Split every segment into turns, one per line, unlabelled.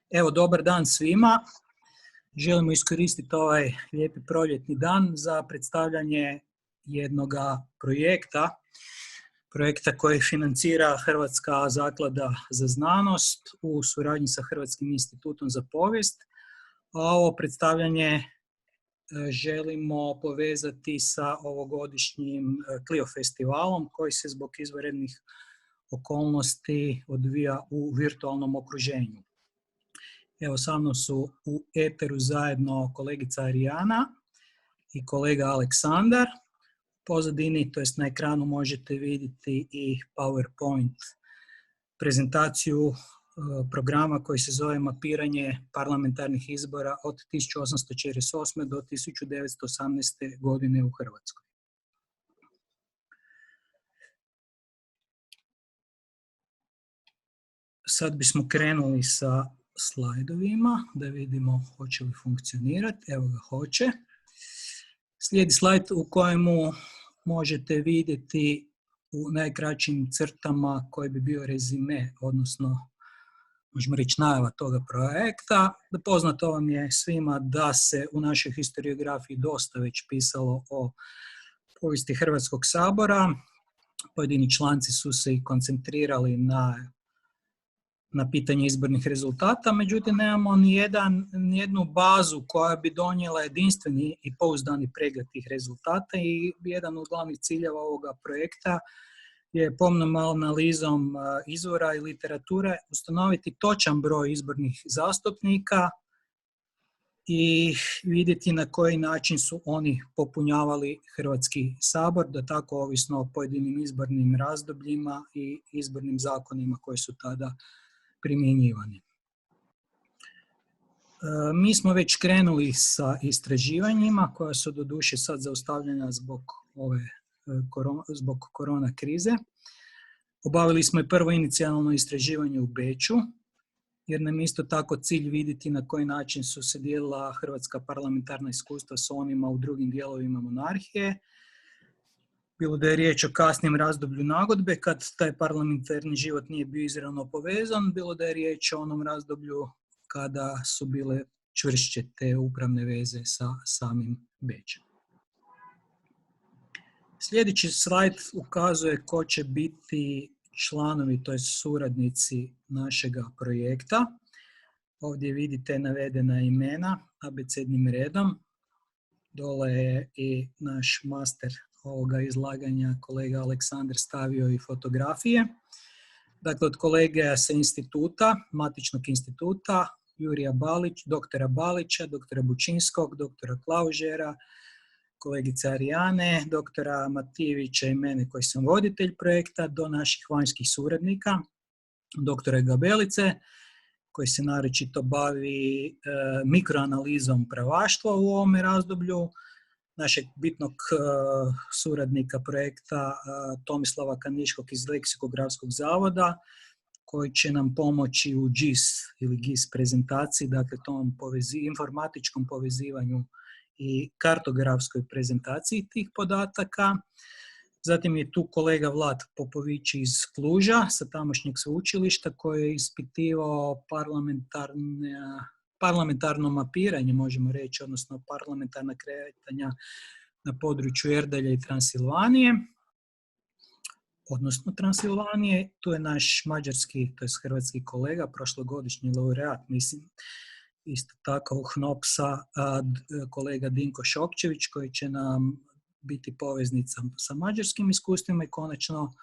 Evo, dobar dan svima. Želimo iskoristiti ovaj lijepi proljetni dan za predstavljanje jednog projekta koji financira Hrvatska zaklada za znanost u suradnji sa Hrvatskim institutom za povijest. A ovo predstavljanje želimo povezati sa ovogodišnjim Clio festivalom koji se zbog izvanrednih okolnosti odvija u virtualnom okruženju. Evo, sa mnom su u eteru zajedno kolegica Arijana i kolega Aleksandar. Pozadini, to jest na ekranu, možete vidjeti i PowerPoint prezentaciju programa koji se zove Mapiranje parlamentarnih izbora od 1848. do 1918. godine u Hrvatskoj. Sad bismo krenuli sa slajdovima, da vidimo hoće li funkcionirati. Evo ga, hoće. Slijedi slajd u kojemu možete vidjeti u najkraćim crtama koji bi bio rezime, odnosno možemo reći najava toga projekta. Poznato vam je svima da se u našoj historiografiji dosta već pisalo o povijesti Hrvatskog sabora. Pojedini članci su se i koncentrirali na pitanje izbornih rezultata, međutim nemamo nijednu bazu koja bi donijela jedinstveni i pouzdani pregled tih rezultata i jedan od glavnih ciljeva ovoga projekta je pomnom analizom izvora i literature ustanoviti točan broj izbornih zastupnika i vidjeti na koji način su oni popunjavali Hrvatski sabor, da tako ovisno o pojedinim izbornim razdobljima i izbornim zakonima koji su tada primjenjivani. Mi smo već krenuli sa istraživanjima koja su doduše sad zaustavljena zbog korona krize. Obavili smo i prvo inicijalno istraživanje u Beču, jer nam je isto tako cilj vidjeti na koji način su se dijelila hrvatska parlamentarna iskustva s onima u drugim dijelovima monarhije. Bilo da je riječ o kasnijem razdoblju nagodbe, kad taj parlamentarni život nije bio izravno povezan, bilo da je riječ o onom razdoblju kada su bile čvršće te upravne veze sa samim Bečem. Sljedeći slajd ukazuje ko će biti članovi, to je suradnici našega projekta. Ovdje vidite navedena imena abecednim redom. Dole je i naš master ovoga izlaganja, kolega Aleksandar, stavio i fotografije. Dakle, od kolege sa instituta, Matičnog instituta, Jurija Balić, doktora Balića, doktora Bučinskog, doktora Klaužera, kolegice Arijane, doktora Matijevića i mene koji sam voditelj projekta, do naših vanjskih suradnika, doktora Gabelice, koji se naročito bavi mikroanalizom pravaštva u ovome razdoblju, našeg bitnog suradnika projekta Tomislava Kaniškog iz Leksikografskog zavoda, koji će nam pomoći u GIS ili GIS prezentaciji, dakle tom informatičkom povezivanju i kartografskoj prezentaciji tih podataka. Zatim je tu kolega Vlad Popović iz Kluža sa tamošnjeg sveučilišta koji je ispitivao parlamentarno mapiranje, možemo reći, odnosno parlamentarna kretanja na području Erdalja i Transilvanije, odnosno Transilvanije. Tu je naš mađarski, to je hrvatski kolega, prošlogodišnji laureat, mislim, isto tako HNOPS-a, kolega Dinko Šokčević, koji će nam biti poveznica sa mađarskim iskustvima, i konačno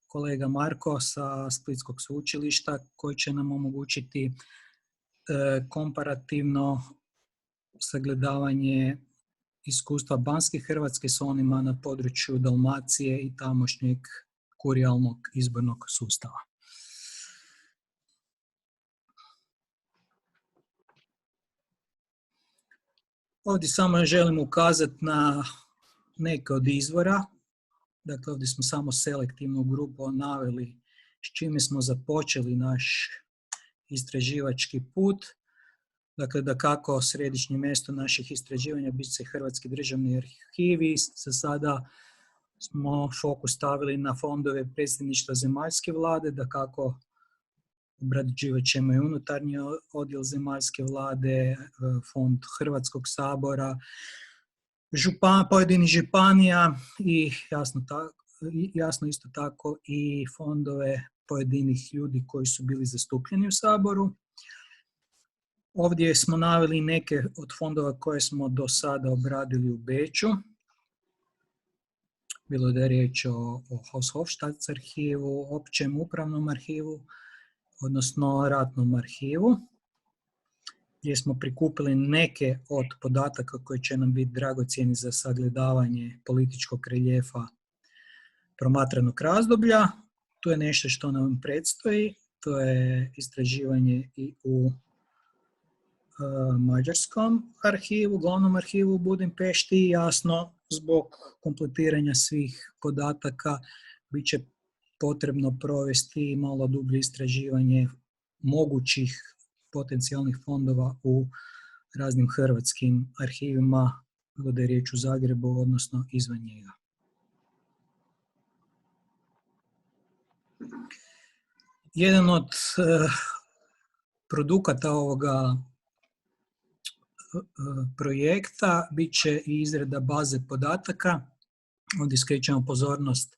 kolega Marko sa Splitskog sveučilišta, koji će nam omogućiti komparativno sagledavanje iskustva Banske Hrvatske s onima na području Dalmacije i tamošnjeg kurijalnog izbornog sustava. Ovdje samo želim ukazati na neke od izvora. Dakle, ovdje smo samo selektivnu grupu naveli s čime smo započeli naš istraživački put. Dakle, da kako središnje mjesto naših istraživanja bit će Hrvatski državni arhivi. Za sada smo fokus stavili na fondove predsjedništva zemaljske vlade, da kako obrađivat ćemo i unutarnji odjel zemaljske vlade, fond Hrvatskog sabora, pojedinih županija i jasno isto tako i fondove pojedinih ljudi koji su bili zastupljeni u Saboru. Ovdje smo naveli neke od fondova koje smo do sada obradili u Beču. Bilo da je riječ o Hofstadt arhivu, općem upravnom arhivu, odnosno ratnom arhivu, gdje smo prikupili neke od podataka koji će nam biti dragocjeni za sagledavanje političkog reljefa promatranog razdoblja. To je nešto što nam predstoji, to je istraživanje i u Mađarskom arhivu, glavnom arhivu u Budimpešti. Jasno, zbog kompletiranja svih podataka bit će potrebno provesti malo dublje istraživanje mogućih potencijalnih fondova u raznim hrvatskim arhivima, bilo da je riječ u Zagrebu, odnosno izvan njega. Jedan od produkata ovoga projekta bit će i izrada baze podataka. Ovdje skrećemo pozornost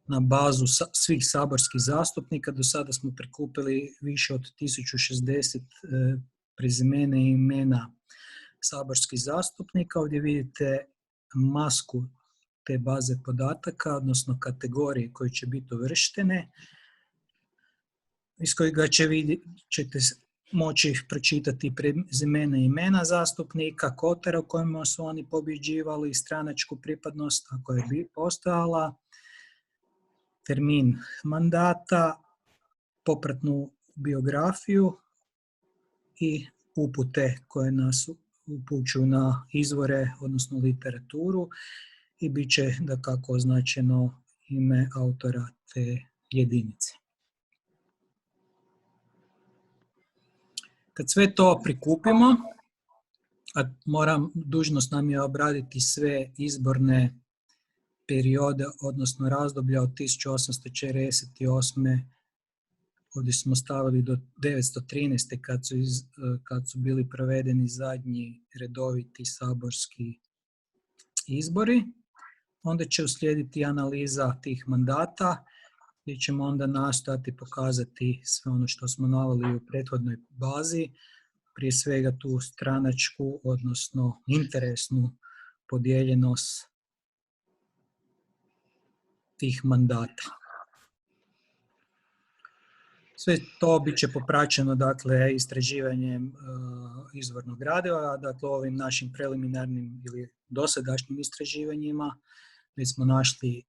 na bazu svih saborskih zastupnika. Do sada smo prikupili više od 1060 prezimena i imena saborskih zastupnika. Ovdje vidite masku te baze podataka, odnosno kategorije koje će biti uvrštene, iz kojega ćete moći pročitati prezimena i imena zastupnika, kotara u kojima su oni pobjeđivali, stranačku pripadnost ako je postojala, termin mandata, popratnu biografiju i upute koje nas upućuju na izvore, odnosno literaturu, i bit će dakako označeno ime autora te jedinice. Kad sve to prikupimo, a dužnost nam je obraditi sve izborne periode, odnosno razdoblja od 1848. Ovdje smo stavili do 913. kad su bili provedeni zadnji redoviti saborski izbori. Onda će uslijediti analiza tih mandata, gdje ćemo onda nastojati pokazati sve ono što smo naveli u prethodnoj bazi, prije svega tu stranačku, odnosno interesnu podijeljenost tih mandata. Sve to bit će popraćeno dakle, istraživanjem izvornog gradiva, dakle ovim našim preliminarnim ili dosadašnjim istraživanjima, gdje smo našli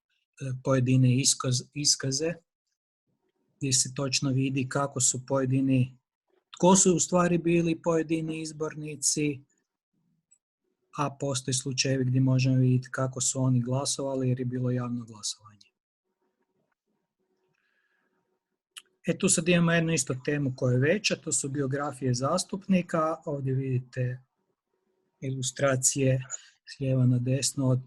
pojedine iskaze gdje se točno vidi kako su tko su u stvari bili pojedini izbornici, a postoji slučajevi gdje možemo vidjeti kako su oni glasovali jer je bilo javno glasovanje. Tu sad imamo jednu isto temu koja je veća, to su biografije zastupnika. Ovdje vidite ilustracije s lijeva na desno od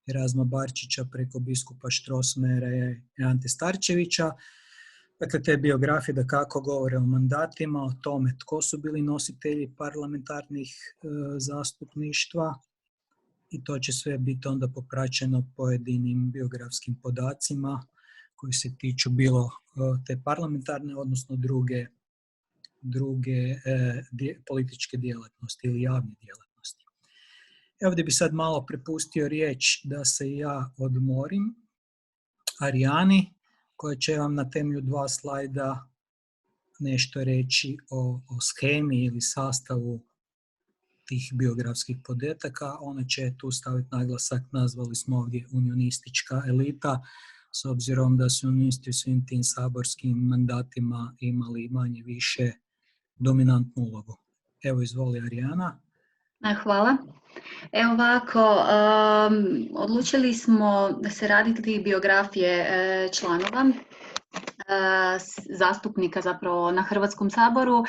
Erazma Barčića preko biskupa Strossmayera i Ante Starčevića. Dakle, te biografije dakako govore o mandatima, o tome tko su bili nositelji parlamentarnih zastupništva, i to će sve biti onda popraćeno pojedinim biografskim podacima koji se tiču bilo te parlamentarne, odnosno druge političke djelatnosti ili javne djelatnosti. Ovdje bi sad malo prepustio riječ da se ja odmorim Arijani, koja će vam na temelju 2 slajda nešto reći o shemi ili sastavu tih biografskih podataka. Ona će tu staviti naglasak, nazvali smo ovdje unionistička elita, s obzirom da su unionisti u svim tim saborskim mandatima imali manje više dominantnu ulogu. Evo, izvoli Arijana.
Hvala. Evo ovako, odlučili smo da se raditi biografije članova, zastupnika zapravo na Hrvatskom saboru,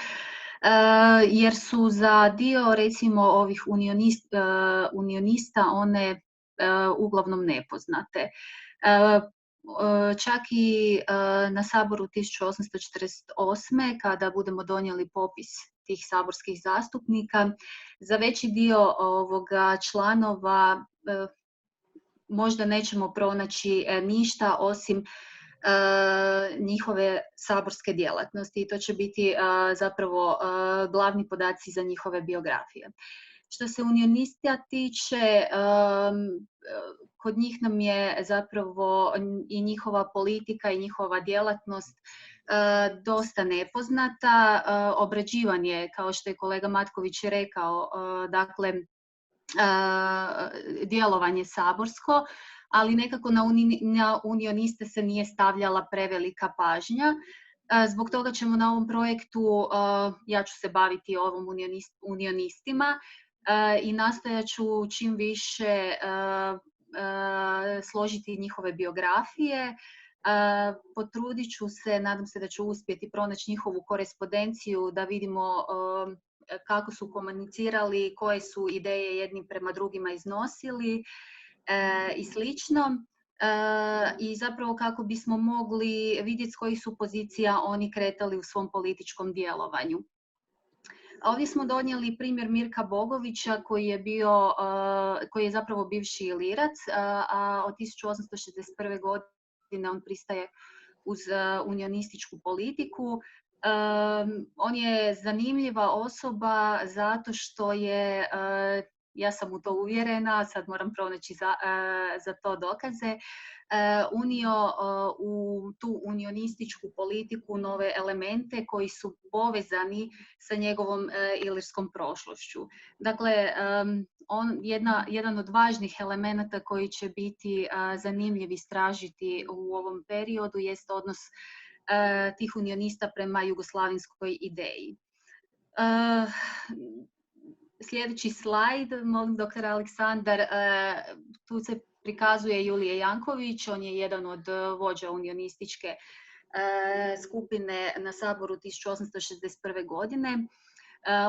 jer su za dio recimo ovih unionista one uglavnom nepoznate. čak i na Saboru 1848. kada budemo donijeli popis tih saborskih zastupnika, za veći dio ovoga članova možda nećemo pronaći ništa osim njihove saborske djelatnosti i to će biti zapravo glavni podaci za njihove biografije. Što se unionista tiče, kod njih nam je zapravo i njihova politika i njihova djelatnost dosta nepoznata. Obrađivan je, kao što je kolega Matković rekao, dakle, djelovanje saborsko, ali nekako na unioniste se nije stavljala prevelika pažnja. Zbog toga ćemo na ovom projektu, ja ću se baviti ovom unionistima i nastojat ću čim više složiti njihove biografije. Potrudit ću se, nadam se da ću uspjeti pronaći njihovu korespondenciju, da vidimo kako su komunicirali, koje su ideje jednim prema drugima iznosili i slično. I zapravo kako bismo mogli vidjeti s kojih su pozicija oni kretali u svom političkom djelovanju. Ovdje smo donijeli primjer Mirka Bogovića koji je zapravo bivši Ilirac, a od 1861. godine on pristaje uz unionističku politiku. On je zanimljiva osoba zato što je, ja sam u to uvjerena, sad moram pronaći za to dokaze, unio u tu unionističku politiku nove elemente koji su povezani sa njegovom ilirskom prošlošću. Dakle, jedan od važnih elemenata koji će biti zanimljiv istražiti u ovom periodu jest odnos tih unionista prema jugoslavenskoj ideji. Sljedeći slajd, molim doktor Aleksandar, tu se prikazuje Julije Janković, on je jedan od vođa unionističke skupine na Saboru 1861. godine.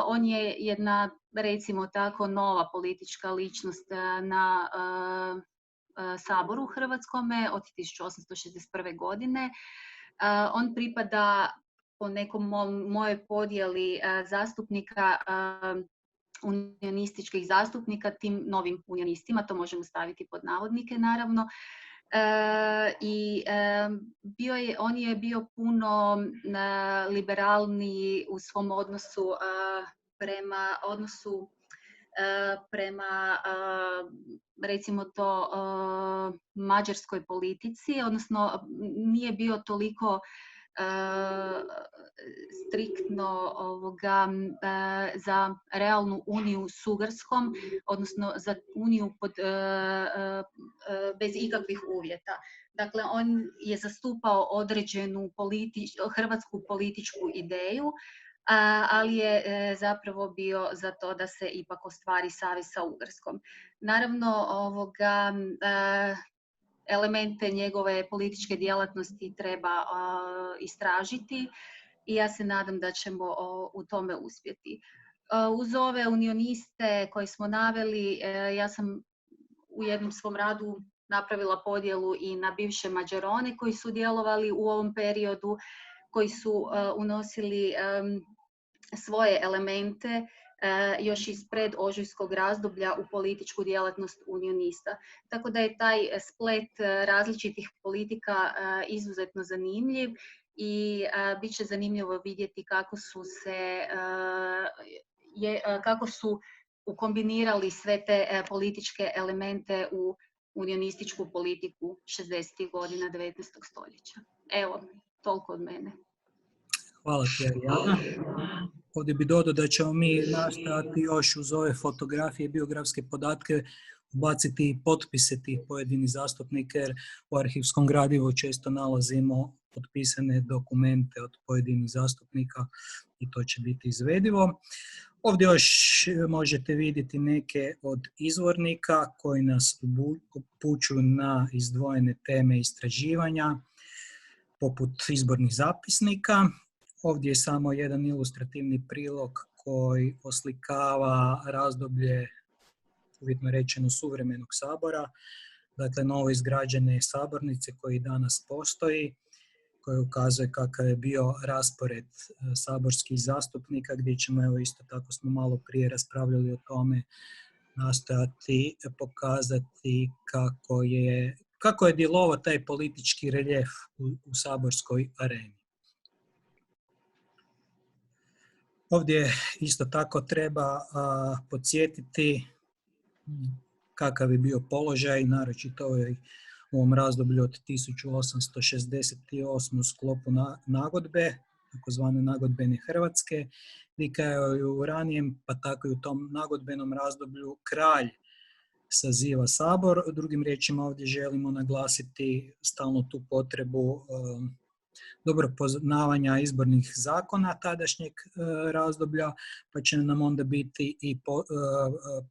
On je jedna, recimo tako, nova politička ličnost na Saboru hrvatskome od 1861. godine. On pripada po nekom mojoj podjeli zastupnika, unionističkih zastupnika, tim novim unionistima, to možemo staviti pod navodnike naravno. On je bio puno liberalniji u svom odnosu prema recimo to mađarskoj politici, odnosno nije bio toliko striktno za realnu uniju s Ugarskom, odnosno za uniju bez ikakvih uvjeta. Dakle, on je zastupao određenu hrvatsku političku ideju, ali je zapravo bio za to da se ipak ostvari savez sa Ugarskom. Naravno, elemente njegove političke djelatnosti treba istražiti i ja se nadam da ćemo u tome uspjeti. Uz ove unioniste koje smo naveli, ja sam u jednom svom radu napravila podjelu i na bivše Mađarone koji su djelovali u ovom periodu, koji su unosili svoje elemente još iz predožujskog razdoblja u političku djelatnost unionista. Tako da je taj splet različitih politika izuzetno zanimljiv i bit će zanimljivo vidjeti kako su ukombinirali sve te političke elemente u unionističku politiku 60. godina 19. stoljeća. Evo, toliko od mene.
Hvala ti, Arijana. Ovdje bi dodao da ćemo mi nastojati još uz ove fotografije i biografske podatke ubaciti potpise tih pojedinih zastupnika, jer u arhivskom gradivu često nalazimo potpisane dokumente od pojedinih zastupnika i to će biti izvedivo. Ovdje još možete vidjeti neke od izvornika koji nas upućuju na izdvojene teme istraživanja, poput izbornih zapisnika. Ovdje je samo jedan ilustrativni prilog koji oslikava razdoblje, uvjetno rečeno, suvremenog sabora, dakle, novo izgrađene sabornice koji danas postoji, koji ukazuje kakav je bio raspored saborskih zastupnika, gdje ćemo, evo isto tako smo malo prije raspravljali o tome, nastojati pokazati kako je djelovao taj politički reljef u saborskoj areni. Ovdje isto tako treba podsjetiti kakav je bio položaj, naročito u ovom razdoblju od 1868. u sklopu nagodbe, takozvane nagodbene Hrvatske, gdje kao i u ranijem, pa tako i u tom nagodbenom razdoblju, kralj saziva sabor. Drugim riječima ovdje želimo naglasiti stalno tu potrebu dobro poznavanja izbornih zakona tadašnjeg razdoblja, pa će nam onda biti i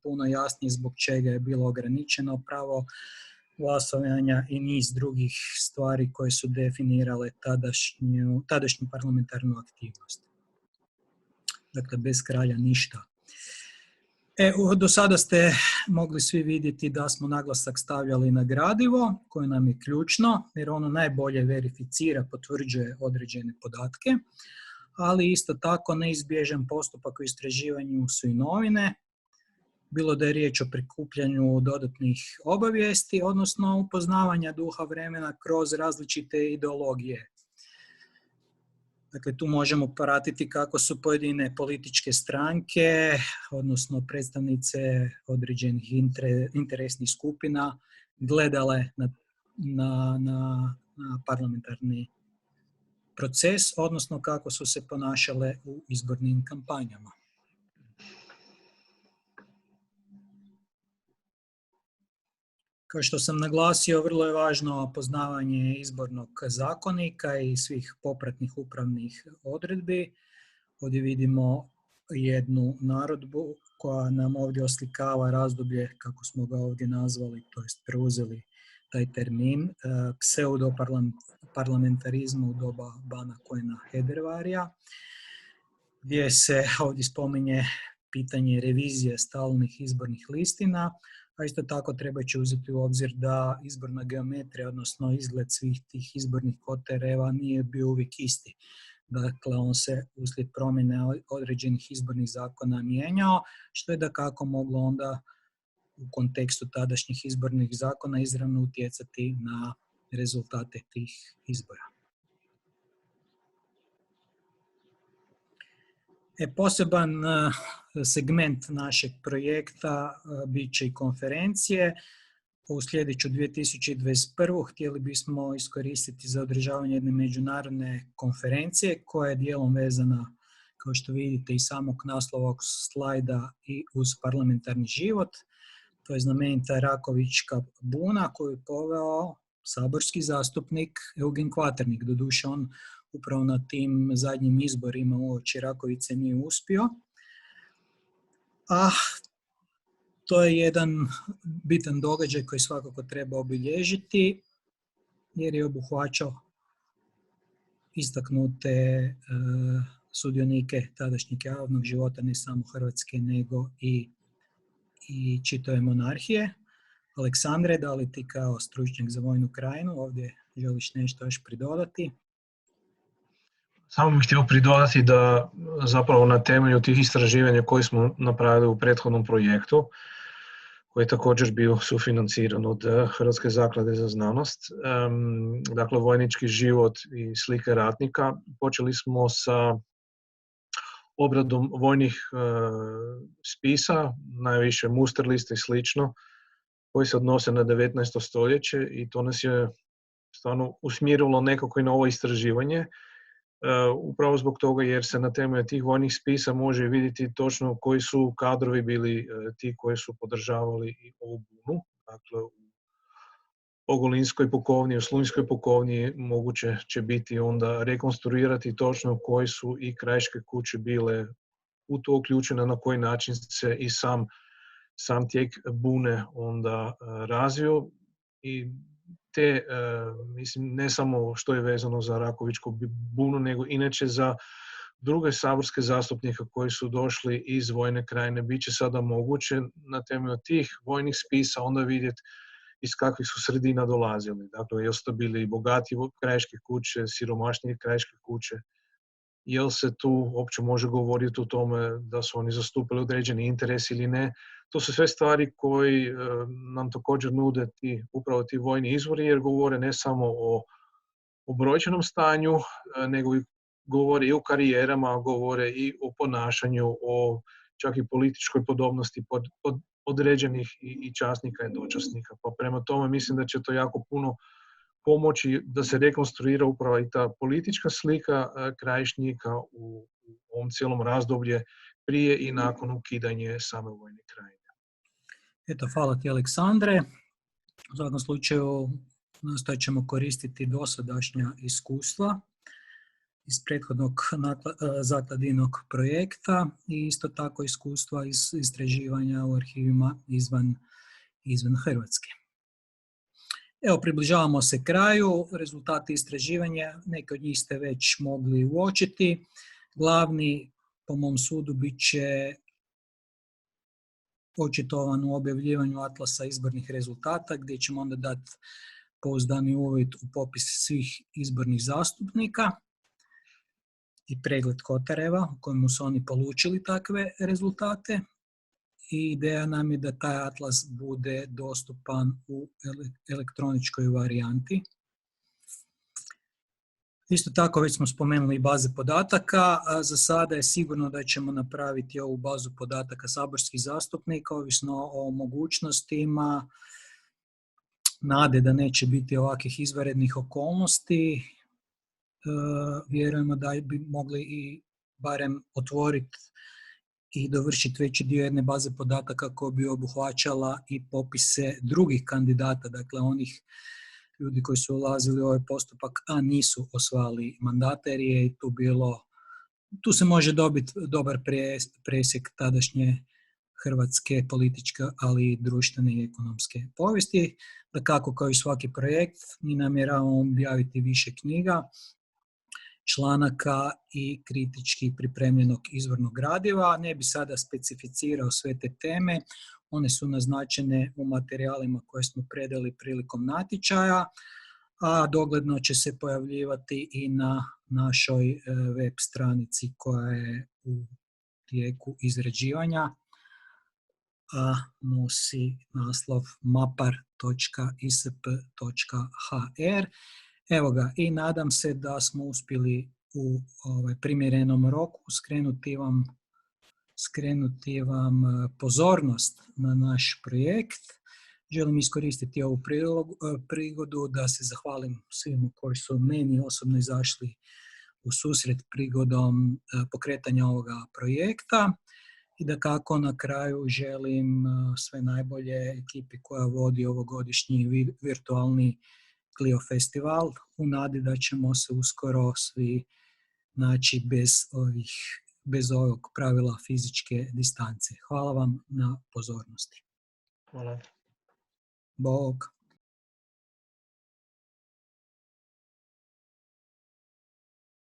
puno jasnije zbog čega je bilo ograničeno pravo glasovanja i niz drugih stvari koje su definirale tadašnju parlamentarnu aktivnost. Dakle, bez kralja ništa. Do sada ste mogli svi vidjeti da smo naglasak stavljali na gradivo, koje nam je ključno, jer ono najbolje verificira, potvrđuje određene podatke, ali isto tako neizbježan postupak u istraživanju su i novine, bilo da je riječ o prikupljanju dodatnih obavijesti, odnosno upoznavanja duha vremena kroz različite ideologije. Dakle, tu možemo pratiti kako su pojedine političke stranke, odnosno predstavnice određenih interesnih skupina, gledale na parlamentarni proces, odnosno kako su se ponašale u izbornim kampanjama. Kao što sam naglasio, vrlo je važno poznavanje izbornog zakonika i svih popratnih upravnih odredbi. Ovdje vidimo jednu naredbu koja nam ovdje oslikava razdoblje, kako smo ga ovdje nazvali, to jest preuzeli taj termin, pseudoparlamentarizma u doba Bana Kojena Hedervarija, gdje se ovdje spominje pitanje revizije stalnih izbornih listina, a isto tako treba će uzeti u obzir da izborna geometrija, odnosno izgled svih tih izbornih kotareva nije bio uvijek isti. Dakle, on se uslijed promjene određenih izbornih zakona mijenjao, što je dakako moglo onda u kontekstu tadašnjih izbornih zakona izravno utjecati na rezultate tih izbora. Poseban segment našeg projekta bit će i konferencije. U sljedeću 2021. htjeli bismo iskoristiti za održavanje jedne međunarodne konferencije koja je dijelom vezana, kao što vidite iz samog naslova ovog slajda, i uz parlamentarni život. To je znamenita Rakovička buna koju je poveo saborski zastupnik Eugen Kvaternik. Doduše on upravo na tim zadnjim izborima uoči Rakovice nije uspio. A to je jedan bitan događaj koji svakako treba obilježiti, jer je obuhvaćao istaknute sudionike tadašnjeg javnog života, ne samo Hrvatske, nego i čitave monarhije. Aleksandre, da li ti kao stručnjak za vojnu krajinu ovdje želiš nešto još pridodati?
Samo bih htio pridodati da zapravo na temelju tih istraživanja koje smo napravili u prethodnom projektu, koji je također bio sufinanciran od Hrvatske zaklade za znanost, dakle vojnički život i slike ratnika, počeli smo sa obradom vojnih spisa, najviše muster liste i slično, koji se odnose na 19. stoljeće i to nas je stvarno usmjerilo nekako i na ovo istraživanje. Upravo zbog toga jer se na temelju tih vojnih spisa može vidjeti točno koji su kadrovi bili ti koji su podržavali i ovu bunu. Dakle, u Ogulinskoj pukovniji, u Slunjskoj pukovniji moguće će biti onda rekonstruirati točno koji su i krajiške kuće bile u to uključene, na koji način se i sam tijek bune onda razvio i te, mislim, ne samo što je vezano za Rakovičku bunu, nego inače za druge saborske zastupnike koji su došli iz vojne krajine, bit će sada moguće na temelju tih vojnih spisa onda vidjeti iz kakvih su sredina dolazili. Dakle, jel su to bili bogati krajiške kuće, siromašnije krajiške kuće, jel se tu uopće može govoriti o tome da su oni zastupili određeni interes ili ne. To su sve stvari koji nam također nude upravo ti vojni izvori, jer govore ne samo o brojčanom stanju, nego i govore i o karijerama, govore i o ponašanju, o čak i političkoj podobnosti određenih i časnika i dočasnika. Pa prema tome mislim da će to jako puno pomoći da se rekonstruira upravo i ta politička slika Krajišnika u ovom cijelom razdoblje prije i nakon ukidanja same vojne krajine.
Eto, hvala ti Aleksandre. U svakom slučaju nastojat ćemo koristiti dosadašnja iskustva iz prethodnog zakladinog projekta i isto tako iskustva iz istraživanja u arhivima izvan Hrvatske. Evo, približavamo se kraju. Rezultati istraživanja, neki od njih ste već mogli uočiti. Glavni, po mom sudu, bit će očitovan u objavljivanju atlasa izbornih rezultata, gdje ćemo onda dati pouzdani uvid u popis svih izbornih zastupnika i pregled Kotareva u kojemu su oni polučili takve rezultate. I ideja nam je da taj atlas bude dostupan u elektroničkoj varijanti. Isto tako već smo spomenuli i baze podataka, a za sada je sigurno da ćemo napraviti ovu bazu podataka saborskih zastupnika, ovisno o mogućnostima, nade da neće biti ovakvih izvanrednih okolnosti. Vjerujemo da bi mogli i barem otvoriti i dovršiti veći dio jedne baze podataka koja bi obuhvaćala i popise drugih kandidata, dakle onih ljudi koji su ulazili u ovaj postupak, a nisu osvajali mandate, jer je tu se može dobiti dobar presjek tadašnje hrvatske političke, ali i društvene i ekonomske povijesti. Dakako, kao i svaki projekt, mi namjeravamo objaviti više knjiga, članaka i kritički pripremljenog izvornog gradiva. Ne bi sada specificirao sve te teme, one su naznačene u materijalima koje smo predali prilikom natječaja, a dogledno će se pojavljivati i na našoj web stranici koja je u tijeku izrađivanja, a nosi naslov mapar.isp.hr. Evo ga, i nadam se da smo uspjeli u primjerenom roku skrenuti vam pozornost na naš projekt. Želim iskoristiti ovu prigodu da se zahvalim svima koji su meni osobno izašli u susret prigodom pokretanja ovoga projekta i da kako na kraju želim sve najbolje ekipi koja vodi ovogodišnji virtualni Clio festival, u nadi da ćemo se uskoro svi naći bez ovog pravila fizičke distance. Hvala vam na pozornosti.
Hvala.
Bog.